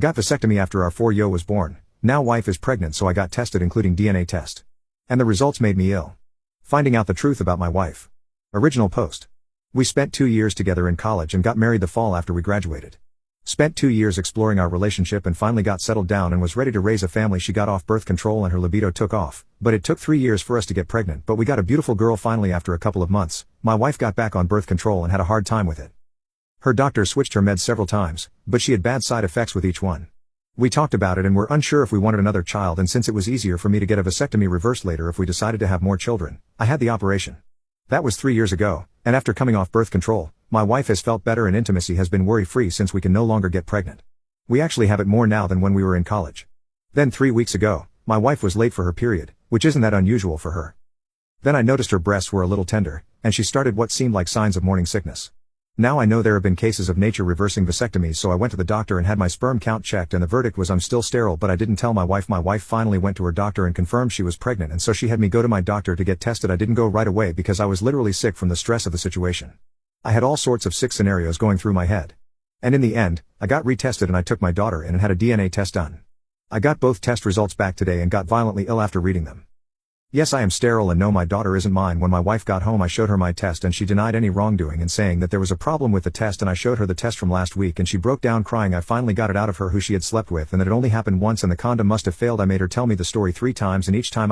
Got vasectomy after our 4-yo was born. Now wife is pregnant, so I got tested including DNA test. And the results made me ill. Finding out the truth about my wife. Original post. We spent 2 years together in college and got married the fall after we graduated. Spent 2 years exploring our relationship and finally got settled down and was ready to raise a family. She got off birth control and her libido took off, but it took 3 years for us to get pregnant, but we got a beautiful girl finally after a couple of months. My wife got back on birth control and had a hard time with it. Her doctor switched her meds several times, but she had bad side effects with each one. We talked about it and were unsure if we wanted another child, and since it was easier for me to get a vasectomy reversed later if we decided to have more children, I had the operation. That was 3 years ago, and after coming off birth control, my wife has felt better and intimacy has been worry-free since we can no longer get pregnant. We actually have it more now than when we were in college. Then 3 weeks ago, my wife was late for her period, which isn't that unusual for her. Then I noticed her breasts were a little tender, and she started what seemed like signs of morning sickness. Now I know there have been cases of nature reversing vasectomies, so I went to the doctor and had my sperm count checked and the verdict was I'm still sterile, but I didn't tell my wife. My wife finally went to her doctor and confirmed she was pregnant, and so she had me go to my doctor to get tested. I didn't go right away because I was literally sick from the stress of the situation. I had all sorts of sick scenarios going through my head. And in the end, I got retested and I took my daughter in and had a DNA test done. I got both test results back today and got violently ill after reading them. Yes, I am sterile and no, my daughter isn't mine. When my wife got home I showed her my test and she denied any wrongdoing and saying that there was a problem with the test, and I showed her the test from last week and she broke down crying. I finally got it out of her who she had slept with and that it only happened once and the condom must have failed. I made her tell me the story 3 times and each time